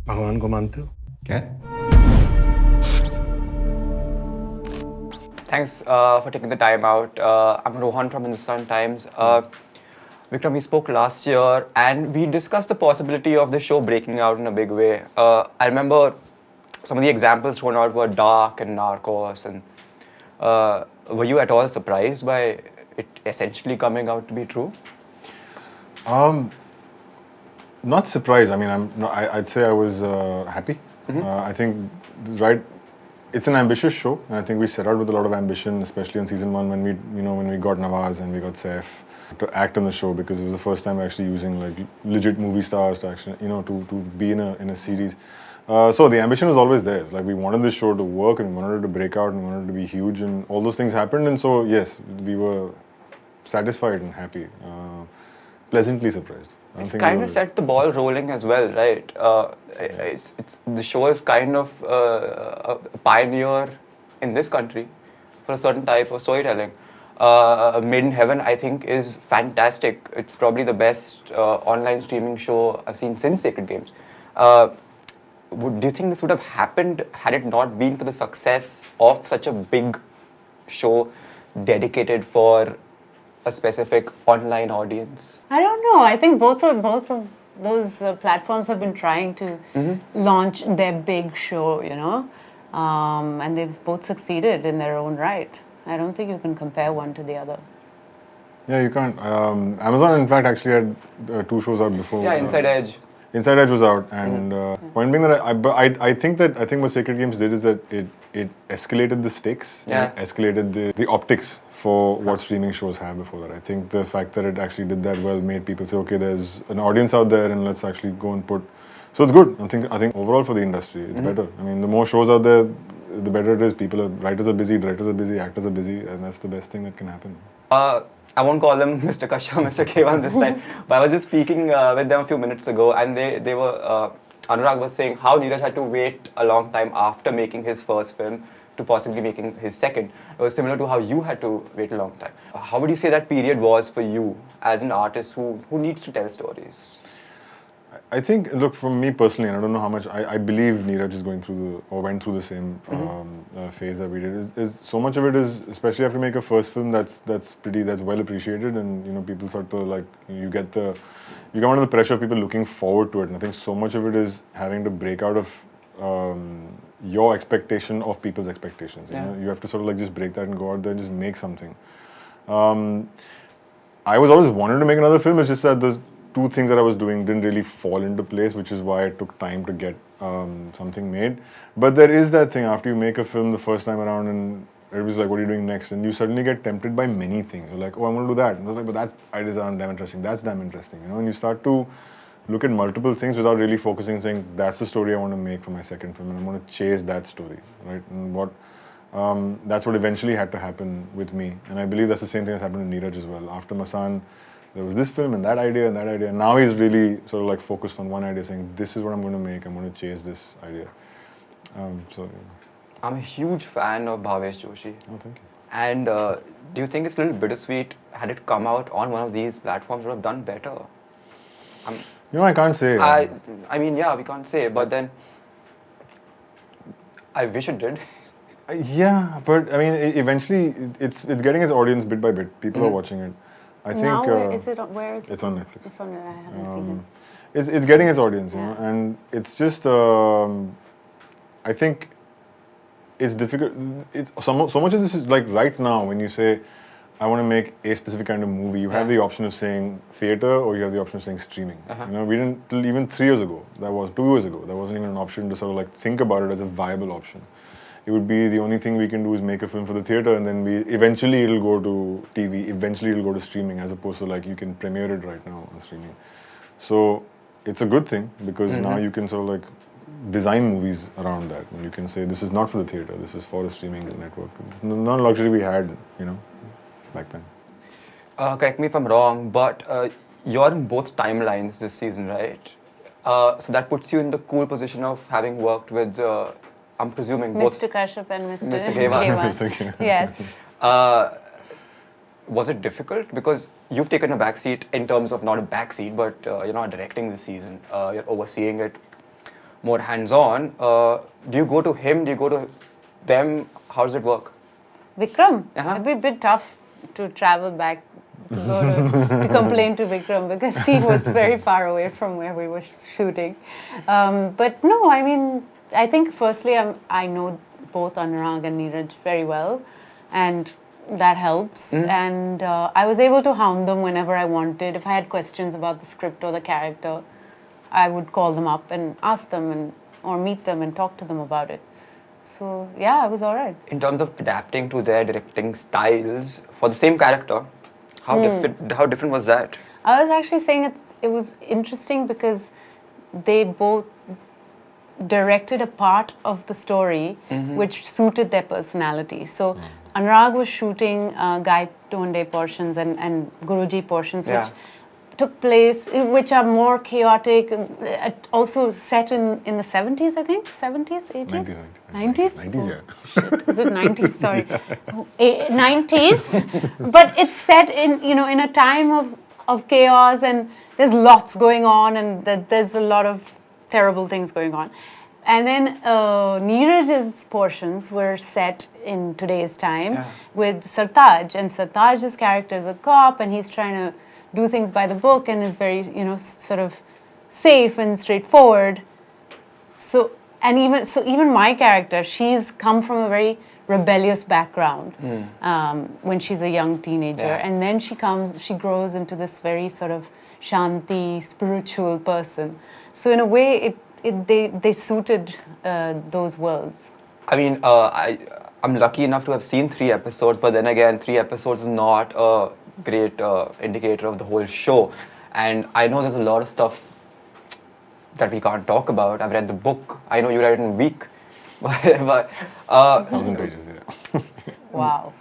भगवान को मानते हो? क्या? Thanks for taking the time out. I'm Rohan from Hindustan Times. Vikram, we spoke last year and we discussed the possibility of the show breaking out in a big way. I remember some of the examples thrown out were Dark and Narcos. And were you at all surprised by it essentially coming out to be true? Not surprised. I mean, I'd say I was happy. I think, right, it's an ambitious show, and I think we set out with a lot of ambition, especially in season 1 when we got Nawaz and we got Saif to act on the show, because it was the first time actually using like legit movie stars to actually, to be in a series. So the ambition was always there. Like, we wanted this show to work and we wanted it to break out and we wanted it to be huge, and all those things happened. And so yes, we were satisfied and happy, pleasantly surprised. It's kind of set the ball rolling as well, right? It's the show is kind of a pioneer in this country for a certain type of storytelling. Made in Heaven, I think, is fantastic. It's probably the best online streaming show I've seen since Sacred Games. Do you think this would have happened had it not been for the success of such a big show dedicated for a specific online audience? I don't know. I think both of those platforms have been trying to launch their big show, and they've both succeeded in their own right. I don't think you can compare one to the other. Yeah, you can't. Amazon, in fact, actually had 2 shows out before. Yeah, Inside Edge. Inside Edge was out, and point being that I think what Sacred Games did is that it escalated the stakes, Yeah. it escalated the optics for what streaming shows have before that. I think the fact that it actually did that well made people say, okay, there's an audience out there, and let's actually go and put. So it's good. I think overall for the industry, it's better. I mean, the more shows out there, the better it is. Writers are busy, directors are busy, actors are busy, and that's the best thing that can happen. I won't call them Mr. Kashyap, Mr. K1 this time, but I was just speaking with them a few minutes ago, and they were, Anurag was saying how Neeraj had to wait a long time after making his first film to possibly making his second. It was similar to how you had to wait a long time. How would you say that period was for you as an artist who needs to tell stories? I think, look, for me personally, and I don't know how much, I believe Neeraj is going through went through the same phase that we did. Is so much of it is, especially after you make a first film that's well appreciated, and people sort of like, you come under the pressure of people looking forward to it, and I think so much of it is having to break out of your expectation of people's expectations. You have to sort of like just break that and go out there and just make something. I was always wanted to make another film. It's just that the 2 things that I was doing didn't really fall into place, which is why it took time to get something made. But there is that thing, after you make a film the first time around and everybody's like, what are you doing next? And you suddenly get tempted by many things. You're like, oh, I'm going to do that. And I was like, but that's ideas aren't damn interesting. That's damn interesting. And you start to look at multiple things without really focusing, saying, that's the story I want to make for my second film, and I'm going to chase that story, right? And that's what eventually had to happen with me. And I believe that's the same thing that happened to Neeraj as well. After Masan, there was this film and that idea and that idea. And now he's really sort of like focused on one idea, saying, this is what I'm going to make. I'm going to chase this idea. I'm a huge fan of Bhavesh Joshi. Oh, thank you. And do you think it's a little bittersweet, had it come out on one of these platforms, would have done better? I can't say. I mean, yeah, we can't say, but then I wish it did. Yeah, but I mean, eventually it's getting its audience bit by bit. People are watching it. I think. Now, where is it? It's on Netflix. It's on. I haven't seen it. It's getting its audience, and it's just. I think it's difficult. It's so much of this is like right now when you say, I want to make a specific kind of movie, you have the option of saying theater or you have the option of saying streaming. We didn't, till even 3 years ago, 2 years ago, there wasn't even an option to sort of like think about it as a viable option. It would be the only thing we can do is make a film for the theater, and then eventually it'll go to TV, eventually it'll go to streaming, as opposed to like you can premiere it right now on streaming. So it's a good thing, because now you can sort of like design movies around that. And you can say, this is not for the theater, this is for a streaming network. It's not a luxury we had, back then. Correct me if I'm wrong, but you're in both timelines this season, right? So that puts you in the cool position of having worked with, I'm presuming, both Mr. Kashyap and Mr. K1. Yes. Was it difficult? Because you've taken a backseat in terms of not a backseat, but you're not directing the season, you're overseeing it. more hands-on. Do you go to him? Do you go to them? How does it work? Vikram, Uh-huh. it'd be a bit tough to travel back to go to complain to Vikram because he was very far away from where we were shooting. But no, I mean, I think firstly I know both Anurag and Neeraj very well, and that helps. And I was able to hound them whenever I wanted. If I had questions about the script or the character, I would call them up and ask them or meet them and talk to them about it. So yeah, I was all right. In terms of adapting to their directing styles for the same character, how different was that? I was actually saying it was interesting because they both directed a part of the story which suited their personality. So Anurag was shooting Guy Tonde portions and Guruji portions, which took place, which are more chaotic, also set in the 70s, I think, 70s, 80s? 90s? 90s, yeah. Shit, is it 90s? Sorry. 90s, but it's set in a time of chaos, and there's lots going on, and there's a lot of terrible things going on. And then Neeraj's portions were set in today's time with Sartaj, and Sartaj's character is a cop, and he's trying to do things by the book and is very, sort of safe and straightforward. So even my character, she's come from a very rebellious background when she's a young teenager, and then she grows into this very sort of shanti, spiritual person. So in a way, they suited those worlds. I mean, I'm lucky enough to have seen 3 episodes, but then again, 3 episodes is not a great indicator of the whole show. And I know there's a lot of stuff that we can't talk about. I've read the book. I know you read it in a week. but 1,000 pages, yeah. Wow.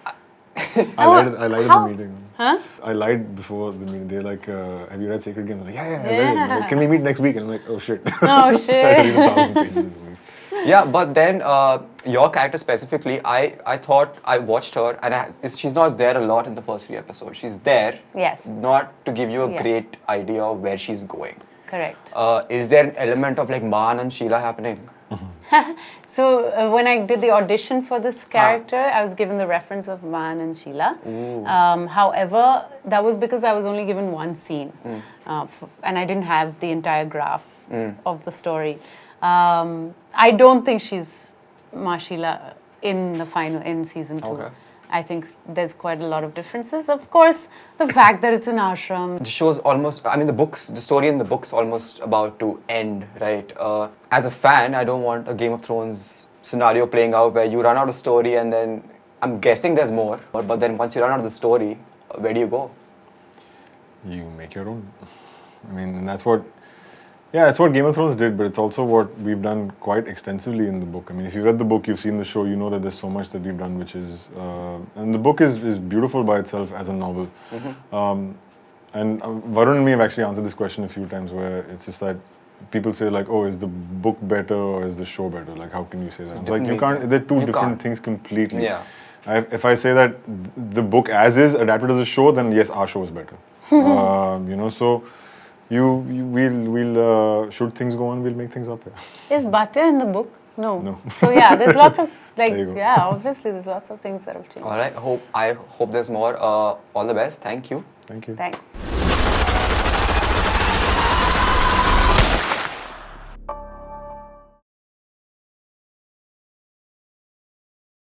I lied at the meeting. Huh? I lied before the meeting. They're like, have you read Sacred Games? I'm like, yeah, I read it. Like, can we meet next week? And I'm like, oh shit. Oh So I read shit. 1,000 pages in a week. yeah, but then your character specifically, I thought I watched her, and she's not there a lot in the first 3 episodes. She's there, Yes. not to give you a Yeah. great idea of where she's going. Correct. Is there an element of like Maa Anand Sheela happening? So when I did the audition for this character, I was given the reference of Maa Anand Sheela. However, that was because I was only given one scene, and I didn't have the entire graph of the story. I don't think she's Maa Sheela in season 2. Okay. I think there's quite a lot of differences. Of course, the fact that it's an ashram. The show's almost, I mean, the story in the book's almost about to end, right? As a fan, I don't want a Game of Thrones scenario playing out where you run out of story and then, I'm guessing there's more, but then once you run out of the story, where do you go? You make your own. I mean, and that's what Game of Thrones did, but it's also what we've done quite extensively in the book. I mean, if you've read the book, you've seen the show, you know that there's so much that we've done, which is, and the book is beautiful by itself as a novel. And Varun and me have actually answered this question a few times, where it's just that people say like, oh, is the book better or is the show better? Like, how can you say that? Like, you can't, they're two different things completely. Yeah. If I say that the book as is adapted as a show, then yes, our show is better. So we'll should things go on, we'll make things up here. Is Bhatya in the book? No. No. So yeah, there's lots of There you go. obviously there's lots of things that have changed. All right, I hope there's more. All the best. Thank you. Thank you. Thanks.